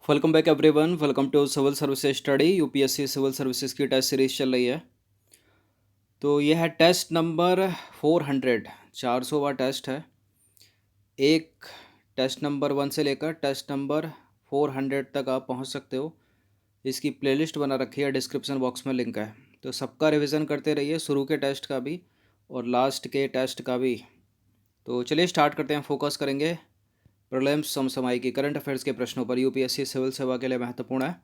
Welcome back everyone. Welcome to civil services study. UPSC civil services की test series चल रही है। तो यह है टेस्ट नंबर 400, 400वां टेस्ट है। एक टेस्ट नंबर 1 से लेकर टेस्ट नंबर 400 तक आप पहुंच सकते हो। इसकी प्लेलिस्ट बना रखी है, डिस्क्रिप्शन बॉक्स में लिंक है। तो सबका रिवीजन करते रहिए, शुरू के टेस्ट का भी और लास्ट के टेस्ट का भी। तो चलिए स्टार्ट करते हैं। फोकस करेंगे प्रीलिम्स समसामयिकी करंट अफेयर्स के प्रश्नों पर, यूपीएससी सिविल सेवा के लिए महत्वपूर्ण है।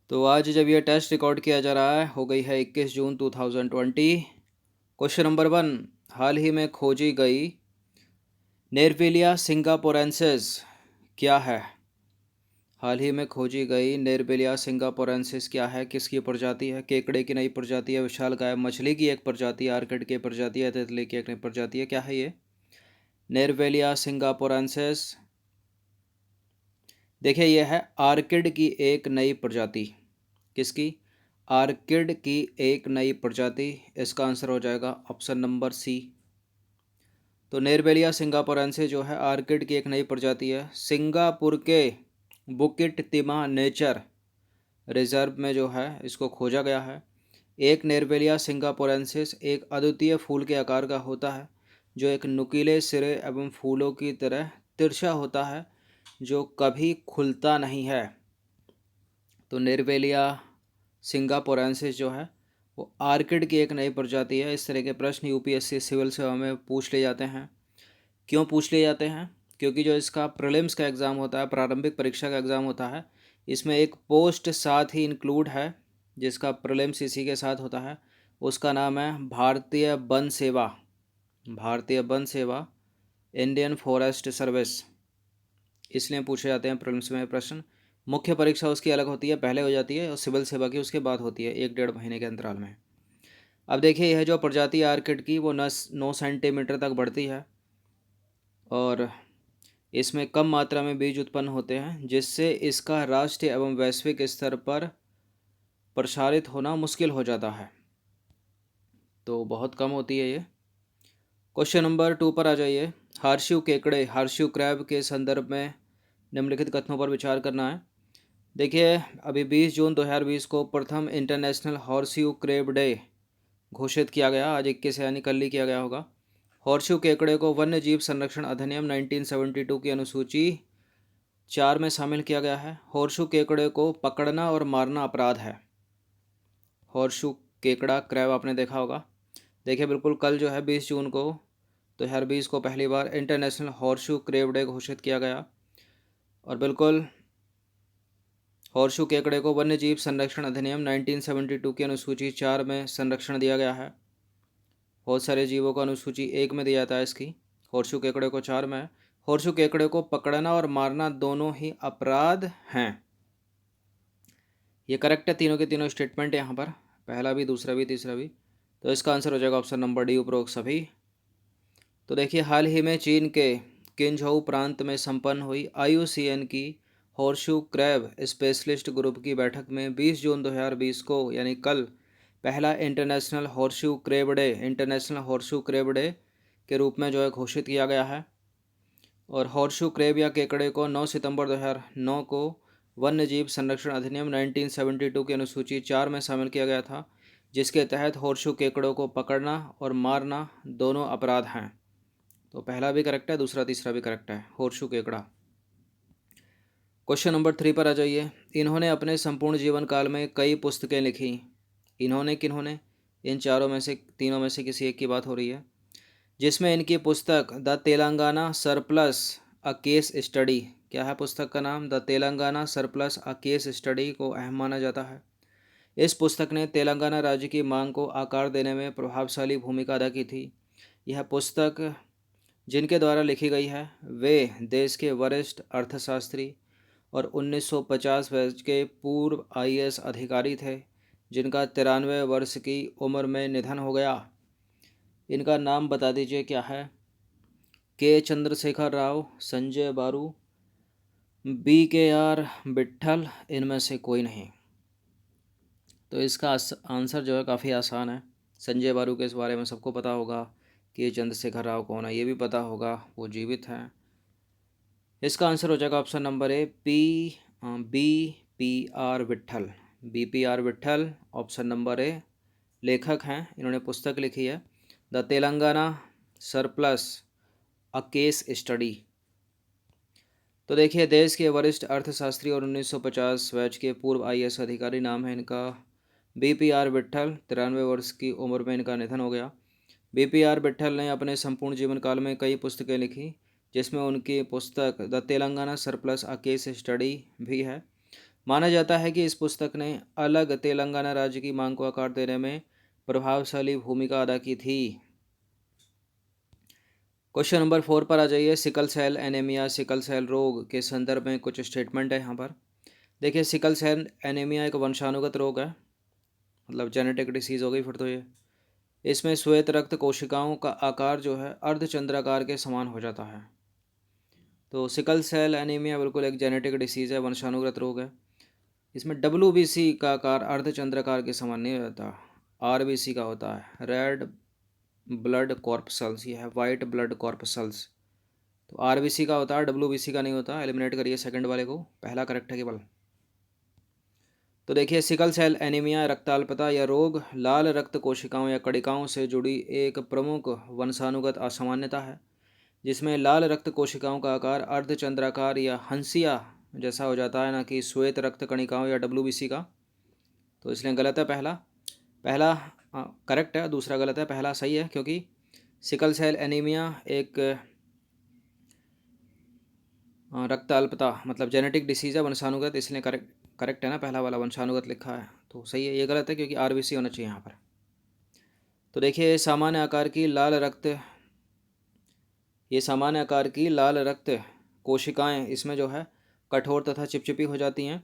तो आज जब यह टेस्ट रिकॉर्ड किया जा रहा है, हो गई है 21 जून 2020। क्वेश्चन नंबर 1, हाल ही में खोजी गई नेरवेलिया सिंगापोरेंसिस क्या है? हाल ही में खोजी गई नेरवेलिया सिंगापोरेंसिस क्या है? किसकी प्रजाति है? केकड़े की नई प्रजाति है, विशालकाय मछली की एक प्रजाति है, आर्किड की प्रजाति है, तितली की एक नई प्रजाति है? क्या है ये नेरवेलिया सिंगापोरेंसिस? देखिए, यह है आर्किड की एक नई प्रजाति। किसकी? आर्किड की एक नई प्रजाति। इसका आंसर हो जाएगा ऑप्शन नंबर सी। तो नेरवेलिया सिंगापोरेंसिस जो है आर्किड की एक नई प्रजाति है। सिंगापुर के बुकिट तिमा नेचर रिजर्व में जो है इसको खोजा गया है। एक नेरवेलिया सिंगापोरेंसिस एक अद्वितीय फूल के आकार का होता है, जो एक नुकीले सिरे एवं फूलों की तरह तिरछा होता है, जो कभी खुलता नहीं है। तो नेरवेलिया सिंगापोरेंसिस जो है वो आर्किड की एक नई प्रजाति है। इस तरह के प्रश्न यूपीएससी सिविल सेवा में पूछ लिए जाते हैं। क्यों पूछ लिए जाते हैं? क्योंकि जो इसका प्रीलिम्स का एग्ज़ाम होता है, प्रारंभिक परीक्षा का एग्ज़ाम होता है, इसमें एक पोस्ट साथ ही इंक्लूड है, जिसका प्रीलिम्स इसी के साथ होता है। उसका नाम है भारतीय वन सेवा। भारतीय वन सेवा, इंडियन फॉरेस्ट सर्विस। इसलिए पूछे जाते हैं प्रीलिम्स में प्रश्न। मुख्य परीक्षा उसकी अलग होती है, पहले हो जाती है, और सिविल सेवा की उसके बाद होती है, 1-1.5 महीने के अंतराल में। अब देखिए, यह जो प्रजाति आर्किड की वो 9 सेंटीमीटर तक बढ़ती है और इसमें कम मात्रा में बीज उत्पन्न होते हैं, जिससे इसका राष्ट्रीय एवं वैश्विक स्तर पर प्रसारित होना मुश्किल हो जाता है। तो बहुत कम होती है ये। क्वेश्चन नंबर 2 पर आ जाइए। हार्स्यू केकड़े, हार्स्यू क्रैब के संदर्भ में निम्नलिखित कथनों पर विचार करना है। देखिए, अभी 20 जून 2020 को प्रथम इंटरनेशनल हॉर्स्यू क्रेब डे घोषित किया गया। आज 21 यानी कल ही किया गया होगा। हॉर्स्यू केकड़े को वन्य जीव संरक्षण अधिनियम 1972 की अनुसूची 4 में शामिल किया गया है। हॉर्स्यू केकड़े को पकड़ना और मारना अपराध है। हॉर्स्यू केकड़ा क्रैब आपने देखा होगा। देखिए, बिल्कुल कल जो है 20 जून को 2020 को पहली बार इंटरनेशनल हॉर्स्यू क्रेब डे घोषित किया गया। और बिल्कुल हॉर्स्यू केकड़े को वन्य जीव संरक्षण अधिनियम 1972 की अनुसूची 4 में संरक्षण दिया गया है। बहुत सारे जीवों को अनुसूची 1 में दिया जाता है इसकी, हॉर्स्यू केकड़े को 4 में है। हॉर्स्यू केकड़े को पकड़ना और मारना दोनों ही अपराध हैं। ये करेक्ट है, तीनों के तीनों स्टेटमेंट यहाँ पर, पहला भी, दूसरा भी, तीसरा भी। तो इसका आंसर हो जाएगा ऑप्शन नंबर डी, उपरोक्त सभी। तो देखिए, हाल ही में चीन के किंझोउ प्रांत में संपन्न हुई IUCN की हॉर्स्यू क्रैब स्पेशलिस्ट ग्रुप की बैठक में 20 जून 2020 को यानी कल पहला इंटरनेशनल हॉर्स्यू क्रेब डे के रूप में जो है घोषित किया गया है। और हॉर्स्यू क्रेब या केकड़े को 9 सितंबर 2009 को वन्य जीव संरक्षण अधिनियम 1972 की अनुसूची 4 में शामिल किया गया था, जिसके तहत हॉर्स्यू केकड़ों को पकड़ना और मारना दोनों अपराध हैं। तो पहला भी करेक्ट है, दूसरा तीसरा भी करेक्ट है, हॉर्स्यू केकड़ा। क्वेश्चन नंबर 3 पर आ जाइए। इन्होंने अपने संपूर्ण जीवन काल में कई पुस्तकें लिखी। इन्होंने किन्होंने? इन चारों में से, तीनों में से किसी एक की बात हो रही है, जिसमें इनकी पुस्तक the Telangana surplus a case study, क्या है पुस्तक का नाम? The Telangana surplus a case study को अहम माना जाता है। इस पुस्तक ने तेलंगाना राज्य की मांग को आकार देने में प्रभावशाली भूमिका अदा की थी। यह पुस्तक जिनके द्वारा लिखी गई है वे देश के वरिष्ठ अर्थशास्त्री और 1950 बैच के पूर्व IAS अधिकारी थे, जिनका 93 वर्ष की उम्र में निधन हो गया। इनका नाम बता दीजिए क्या है? के चंद्रशेखर राव, संजय बारू, BKR बिट्ठल, इनमें से कोई नहीं। तो इसका आंसर जो है काफ़ी आसान है। संजय बारू के इस बारे में सबको पता होगा। के चंद्रशेखर राव कौन है ये भी पता होगा, वो जीवित हैं। इसका आंसर हो जाएगा option number A BPR Vitthal. BPR Vitthal option number A लेखक हैं, इन्होंने पुस्तक लिखी है the Telangana surplus a case study. तो देखिए, देश के वरिष्ठ अर्थशास्त्री और 1950 बैच के पूर्व IAS अधिकारी नाम है इनका BPR विट्ठल। 93 वर्ष की उम्र में इनका निधन हो गया। BPR विट्ठल ने अपने संपूर्ण जीवन काल में कई पुस्तकें लिखी, जिसमें उनकी पुस्तक the Telangana surplus a case study भी है। माना जाता है कि इस पुस्तक ने अलग तेलंगाना राज्य की मांग को आकार देने में प्रभावशाली भूमिका अदा की थी। क्वेश्चन नंबर 4 पर आ जाइए। Sickle cell anaemia, sickle cell रोग के संदर्भ में कुछ स्टेटमेंट है यहाँ पर। देखिए, सिकल सेल एनीमिया एक वंशानुगत रोग है, मतलब जेनेटिक डिसीज़ हो गई फिर तो ये। इसमें श्वेत रक्त कोशिकाओं का आकार जो है अर्धचंद्राकार के समान हो जाता है। तो सिकल सेल एनीमिया बिल्कुल एक जेनेटिक डिसीज़ है, वंशानुगत रोग है। इसमें WBC का आकार अर्धचंद्राकार के समान नहीं होता, RBC का होता है, रेड ब्लड कॉर्पसल्स। ये है वाइट ब्लड कॉर्पसल्स। तो RBC का होता है, WBC का नहीं होता। एलिमिनेट करिए सेकंड वाले को, पहला करेक्ट है केवल। तो देखिए, सिकल सेल एनीमिया रक्ताल्पता या रोग लाल रक्त कोशिकाओं या कणिकाओं से जुड़ी एक प्रमुख वंशानुगत असामान्यता है, जिसमें लाल रक्त कोशिकाओं का आकार अर्धचंद्राकार या हंसिया जैसा हो जाता है, ना कि श्वेत रक्त कणिकाओं या WBC का। तो इसलिए गलत है पहला। पहला करेक्ट है, दूसरा गलत है। पहला सही है, क्योंकि सिकल सेल एनीमिया एक रक्त अल्पता मतलब जेनेटिक डिसीज़ है, वंशानुगत, इसलिए करेक्ट है ना, पहला वाला वंशानुगत लिखा है तो सही है। ये गलत है क्योंकि RBC होना चाहिए यहाँ पर। तो देखिए, सामान्य आकार की लाल रक्त कोशिकाएं इसमें जो है कठोर तथा चिपचिपी हो जाती हैं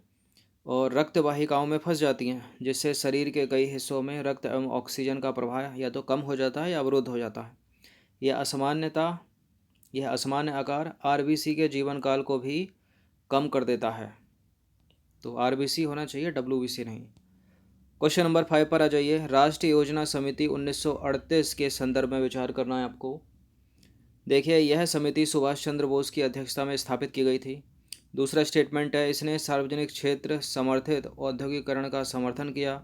और रक्त वाहिकाओं में फंस जाती हैं, जिससे शरीर के कई हिस्सों में रक्त एवं ऑक्सीजन का प्रवाह या तो कम हो जाता है या अवरुद्ध हो जाता है। यह असामान्य आकार RBC के जीवन काल को भी कम कर देता है। तो RBC होना चाहिए, WBC नहीं। क्वेश्चन नंबर 5 पर आ जाइए। राष्ट्रीय योजना समिति 1938 के संदर्भ में विचार करना है आपको। देखिए, यह समिति सुभाष चंद्र बोस की अध्यक्षता में स्थापित की गई थी। दूसरा स्टेटमेंट है, इसने सार्वजनिक क्षेत्र समर्थित औद्योगिकरण का समर्थन किया।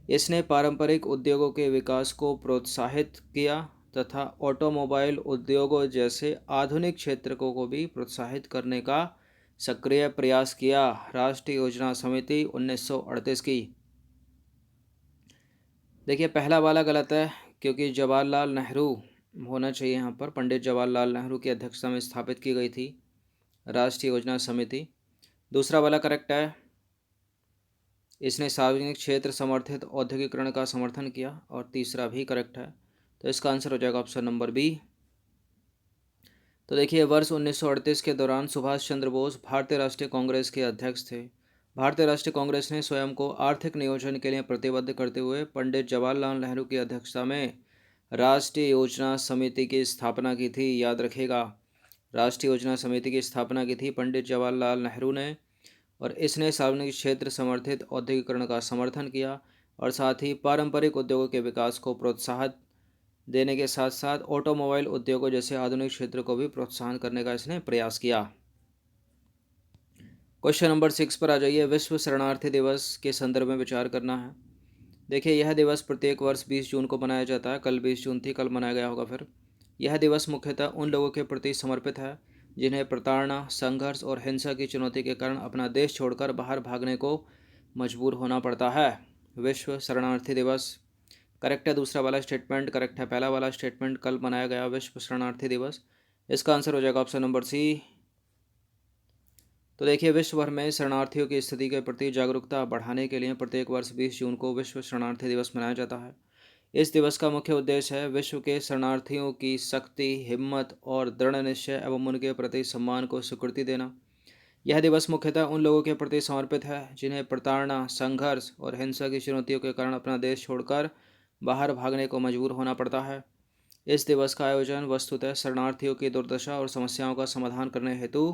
इसने पारंपरिक उद्योगों के विकास को प्रोत्साहित किया तथा ऑटोमोबाइल उद्योगों जैसे आधुनिक क्षेत्रों को भी प्रोत्साहित करने का सक्रिय प्रयास किया। राष्ट्रीय योजना समिति 1938 की। देखिए, पहला वाला गलत है, क्योंकि जवाहरलाल नेहरू होना चाहिए यहाँ पर। पंडित जवाहरलाल नेहरू की अध्यक्षता में स्थापित की गई थी राष्ट्रीय योजना समिति। दूसरा वाला करेक्ट है, इसने सार्वजनिक क्षेत्र समर्थित औद्योगिकरण का समर्थन किया, और तीसरा भी करेक्ट है। तो इसका आंसर हो जाएगा ऑप्शन नंबर बी। तो देखिए, वर्ष 1938 के दौरान सुभाष चंद्र बोस भारतीय राष्ट्रीय कांग्रेस के अध्यक्ष थे। भारतीय राष्ट्रीय कांग्रेस ने स्वयं को आर्थिक नियोजन के लिए प्रतिबद्ध करते हुए पंडित जवाहरलाल नेहरू की अध्यक्षता में राष्ट्रीय योजना समिति की स्थापना की थी। याद रखिएगा, राष्ट्रीय योजना समिति की स्थापना की थी पंडित जवाहरलाल नेहरू ने, और इसने सार्वजनिक क्षेत्र समर्थित औद्योगिकरण का समर्थन किया और साथ ही पारंपरिक उद्योगों के विकास को प्रोत्साहन देने के साथ साथ ऑटोमोबाइल उद्योगों जैसे आधुनिक क्षेत्र को भी प्रोत्साहन करने का इसने प्रयास किया। क्वेश्चन नंबर 6 पर आ जाइए। विश्व शरणार्थी दिवस के संदर्भ में विचार करना है। देखिए, यह दिवस प्रत्येक वर्ष 20 जून को मनाया जाता है। कल 20 जून थी, कल मनाया गया होगा फिर। यह दिवस मुख्यतः उन लोगों के प्रति समर्पित है जिन्हें प्रताड़ना, संघर्ष और हिंसा की चुनौती के कारण अपना देश छोड़कर बाहर भागने को मजबूर होना पड़ता है। विश्व शरणार्थी दिवस करेक्ट है, दूसरा वाला स्टेटमेंट करेक्ट है। पहला वाला स्टेटमेंट कल मनाया गया विश्व शरणार्थी दिवस। इसका आंसर हो जाएगा ऑप्शन नंबर सी। तो देखिए, विश्व भर में शरणार्थियों की स्थिति के प्रति जागरूकता बढ़ाने के लिए प्रत्येक वर्ष 20 जून को विश्व शरणार्थी दिवस मनाया जाता है। इस दिवस का मुख्य उद्देश्य है विश्व के शरणार्थियों की शक्ति, हिम्मत और दृढ़ निश्चय एवं उनके प्रति सम्मान को स्वीकृति देना। यह दिवस मुख्यतः उन लोगों के प्रति समर्पित है जिन्हें प्रताड़ना, संघर्ष और हिंसा की चुनौतियों के कारण अपना देश छोड़कर बाहर भागने को मजबूर होना पड़ता है। इस दिवस का आयोजन वस्तुतः शरणार्थियों की दुर्दशा और समस्याओं का समाधान करने हेतु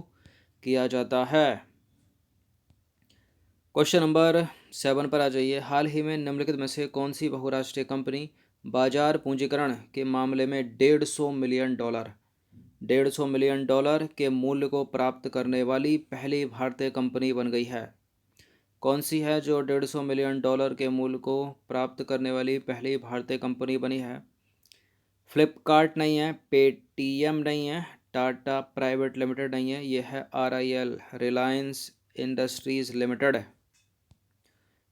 किया जाता है। क्वेश्चन नंबर 7 पर आ जाइए। हाल ही में निम्नलिखित में से कौन सी बहुराष्ट्रीय कंपनी बाजार पूंजीकरण के मामले में $150 मिलियन $150 मिलियन के मूल्य को प्राप्त करने वाली पहली भारतीय कंपनी बन गई है? कौन सी है जो $150 मिलियन के मूल्य को प्राप्त करने वाली पहली भारतीय कंपनी बनी है? फ्लिपकार्ट नहीं है, पेटीएम नहीं है, टाटा प्राइवेट लिमिटेड नहीं है, यह है RIL, रिलायंस इंडस्ट्रीज़ लिमिटेड।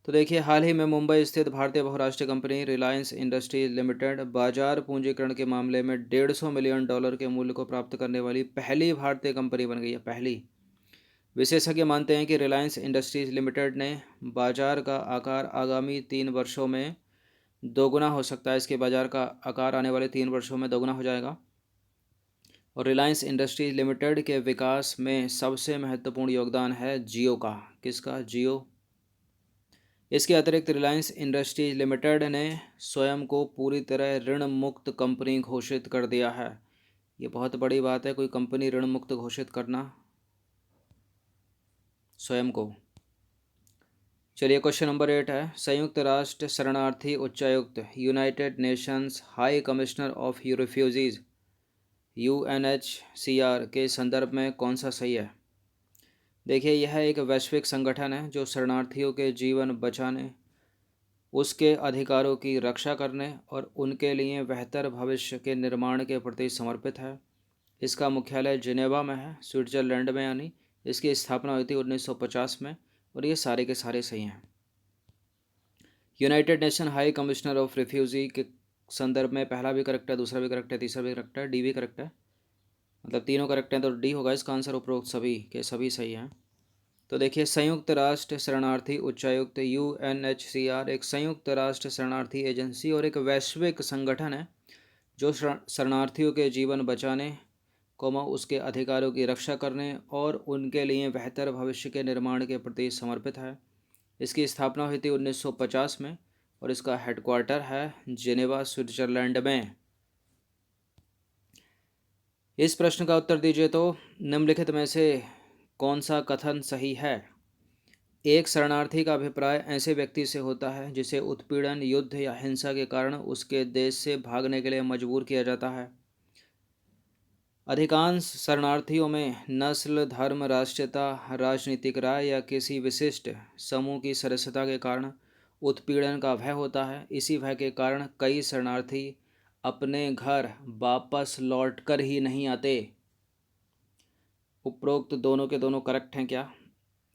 तो देखिए, हाल ही में मुंबई स्थित भारतीय बहुराष्ट्रीय कंपनी रिलायंस इंडस्ट्रीज लिमिटेड बाजार पूंजीकरण के मामले में $150 मिलियन के मूल्य को प्राप्त करने वाली पहली भारतीय कंपनी बन गई है, पहली। विशेषज्ञ मानते हैं कि रिलायंस इंडस्ट्रीज लिमिटेड ने बाजार का आकार आगामी 3 वर्षों में दोगुना हो सकता है। इसके बाजार का आकार आने वाले 3 वर्षों में दोगुना हो जाएगा। और रिलायंस इंडस्ट्रीज लिमिटेड के विकास में सबसे महत्वपूर्ण योगदान है जियो का। किसका? जियो। इसके अतिरिक्त रिलायंस इंडस्ट्रीज लिमिटेड ने स्वयं को पूरी तरह ऋण मुक्त कंपनी घोषित कर दिया है। ये बहुत बड़ी बात है, कोई कंपनी ऋण मुक्त घोषित करना स्वयं को। चलिए, क्वेश्चन नंबर 8 है, संयुक्त राष्ट्र शरणार्थी उच्चायुक्त United Nations high commissioner of refugees UNHCR के संदर्भ में कौन सा सही है? देखिए, यह एक वैश्विक संगठन है जो शरणार्थियों के जीवन बचाने, उसके अधिकारों की रक्षा करने और उनके लिए बेहतर भविष्य के निर्माण के प्रति समर्पित है। इसका मुख्यालय जिनेवा में है, स्विट्ज़रलैंड में, यानी इसकी स्थापना हुई थी 1950 में। और ये सारे के सारे सही हैं। United nation high commissioner of refugee के संदर्भ में पहला भी करेक्ट है, दूसरा भी करेक्ट है, तीसरा भी करेक्ट है, डी भी करेक्ट है। मतलब तीनों करेक्ट हैं तो डी होगा इसका आंसर। उपरोक्त सभी के सभी सही हैं। तो देखिए, संयुक्त राष्ट्र शरणार्थी उच्चायुक्त UNHCR एक संयुक्त राष्ट्र शरणार्थी एजेंसी और एक वैश्विक संगठन है जो शरणार्थियों के जीवन बचाने, उसके अधिकारों की रक्षा करने और उनके लिए बेहतर भविष्य के निर्माण के प्रति समर्पित है। इसकी स्थापना हुई थी 1950 में और इसका हेडक्वार्टर है जिनेवा, स्विट्ज़रलैंड में। इस प्रश्न का उत्तर दीजिए तो निम्नलिखित में से कौन सा कथन सही है? एक शरणार्थी का अभिप्राय ऐसे व्यक्ति से होता है जिसे उत्पीड़न, युद्ध या हिंसा के कारण उसके देश से भागने के लिए मजबूर किया जाता है। अधिकांश शरणार्थियों में नस्ल, धर्म, राष्ट्रीयता, राजनीतिक राय या किसी विशिष्ट समूह की सदस्यता के कारण उत्पीड़न का भय होता है। इसी भय के कारण कई शरणार्थी अपने घर वापस लौट कर ही नहीं आते। उपरोक्त दोनों के दोनों करेक्ट हैं क्या,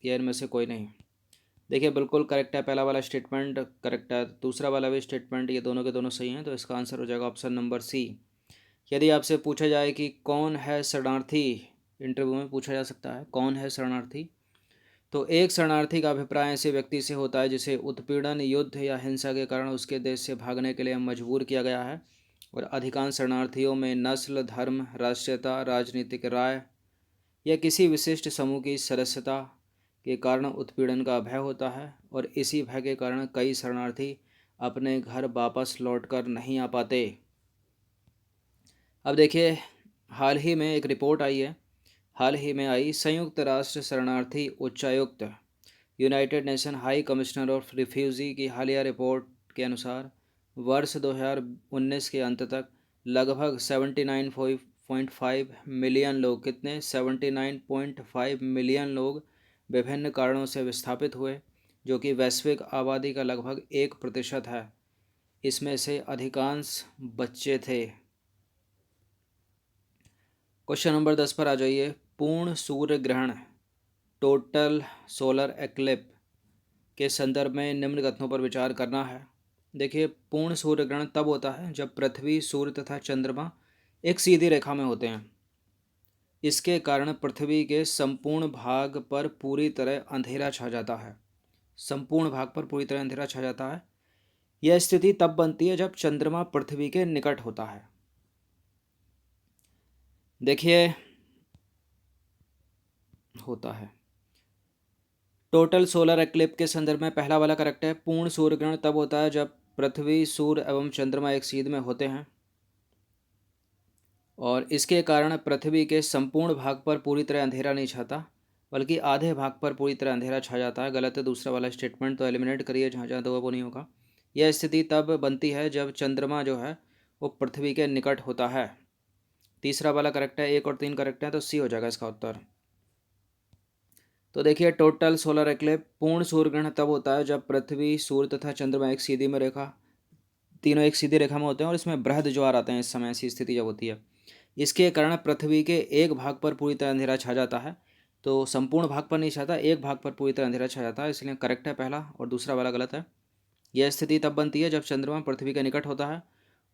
या इनमें से कोई नहीं? देखिए, बिल्कुल करेक्ट है, पहला वाला स्टेटमेंट करेक्ट है, दूसरा वाला भी स्टेटमेंट, ये दोनों के दोनों सही हैं। तो इसका आंसर हो जाएगा ऑप्शन नंबर सी। यदि आपसे पूछा जाए कि कौन है शरणार्थी, इंटरव्यू में पूछा जा सकता है कौन है शरणार्थी, तो एक शरणार्थी का अभिप्राय ऐसे व्यक्ति से होता है जिसे उत्पीड़न, युद्ध या हिंसा के कारण उसके देश से भागने के लिए मजबूर किया गया है। और अधिकांश शरणार्थियों में नस्ल, धर्म, राष्ट्रीयता, राजनीतिक राय या किसी विशिष्ट समूह की सदस्यता के कारण उत्पीड़न का भय होता है। और इसी भय के कारण कई शरणार्थी अपने घर वापस लौटकर नहीं आ पाते। अब देखिए, हाल ही में एक रिपोर्ट आई है, हाल ही में आई संयुक्त राष्ट्र शरणार्थी उच्चायुक्त United nation high commissioner of refugee की हालिया रिपोर्ट के अनुसार वर्ष 2019 के अंत तक लगभग 79.5 मिलियन लोग, कितने? 79.5 मिलियन लोग विभिन्न कारणों से विस्थापित हुए, जो कि वैश्विक आबादी का लगभग 1% है। इसमें से अधिकांश बच्चे थे। क्वेश्चन नंबर 10 पर आ जाइए। पूर्ण सूर्य ग्रहण, टोटल सोलर एक्लिप के संदर्भ में निम्न कथनों पर विचार करना है। देखिए, पूर्ण सूर्य ग्रहण तब होता है जब पृथ्वी, सूर्य तथा चंद्रमा एक सीधी रेखा में होते हैं। इसके कारण पृथ्वी के संपूर्ण भाग पर पूरी तरह अंधेरा छा जाता है। संपूर्ण भाग पर पूरी तरह अंधेरा छा जाता है। यह स्थिति तब बनती है जब चंद्रमा पृथ्वी के निकट होता है। देखिए, होता है। टोटल सोलर एक्लिप के संदर्भ में पहला वाला करेक्ट है। पूर्ण सूर्य ग्रहण तब होता है जब पृथ्वी, सूर्य एवं चंद्रमा एक सीध में होते हैं और इसके कारण पृथ्वी के संपूर्ण भाग पर पूरी तरह अंधेरा नहीं छाता, बल्कि आधे भाग पर पूरी तरह अंधेरा छा जाता है। गलत है दूसरा वाला स्टेटमेंट, तो एलिमिनेट करिए, जहाँ जहाँ दो वो नहीं होगा। यह स्थिति तब बनती है जब चंद्रमा जो है वो पृथ्वी के निकट होता है। तीसरा वाला करेक्ट है, 1 और 3 करेक्ट है, तो सी हो जाएगा इसका उत्तर। तो देखिए टोटल सोलर एक्लिप्स पूर्ण सूर्य ग्रहण तब होता है जब पृथ्वी, सूर्य तथा चंद्रमा एक सीधी में रेखा, तीनों एक सीधी रेखा में होते हैं और इसमें बृहद ज्वार आते हैं। इस समय ऐसी स्थिति जब होती है, इसके कारण पृथ्वी के एक भाग पर पूरी तरह अंधेरा छा जाता है। तो संपूर्ण भाग पर नहीं छाता, एक भाग पर पूरी तरह अंधेरा छा जाता है, इसलिए करेक्ट है पहला, और दूसरा वाला गलत है। यह स्थिति तब बनती है जब चंद्रमा पृथ्वी के निकट होता है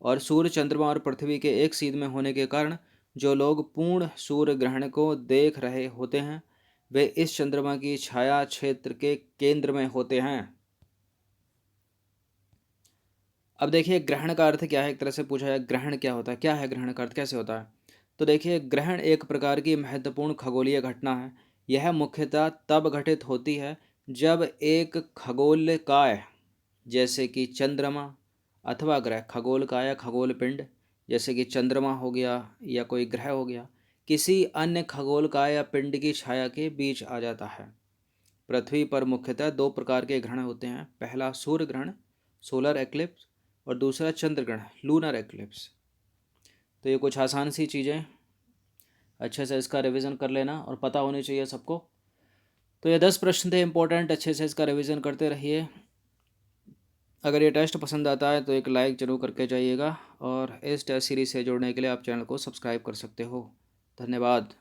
और सूर्य, चंद्रमा और पृथ्वी के एक सीध में होने के कारण जो लोग पूर्ण सूर्य ग्रहण को देख रहे होते हैं वे इस चंद्रमा की छाया क्षेत्र के केंद्र में होते हैं। अब देखिए ग्रहण का अर्थ क्या है, एक तरह से पूछा है ग्रहण क्या होता है, क्या है ग्रहण का अर्थ, कैसे होता है। तो देखिए ग्रहण एक प्रकार की महत्वपूर्ण खगोलीय घटना है। यह मुख्यतः तब घटित होती है जब एक खगोलकाय जैसे कि चंद्रमा अथवा ग्रह, खगोलकाय या खगोल पिंड जैसे कि चंद्रमा हो गया या कोई ग्रह हो गया, किसी अन्य खगोलकाय या पिंड की छाया के बीच आ जाता है। पृथ्वी पर मुख्यतः दो प्रकार के ग्रहण होते हैं, पहला सूर्य ग्रहण सोलर एक्लिप्स और दूसरा चंद्र ग्रहण लूनर एक्लिप्स। तो ये कुछ आसान सी चीज़ें, अच्छे से इसका रिवीजन कर लेना और पता होनी चाहिए सबको। तो ये 10 प्रश्न थे इंपॉर्टेंट, अच्छे से इसका रिवीजन करते रहिए। अगर ये टेस्ट पसंद आता है तो एक लाइक जरूर करके जाइएगा और इस टेस्ट सीरीज से जुड़ने के लिए आप चैनल को सब्सक्राइब कर सकते हो। धन्यवाद।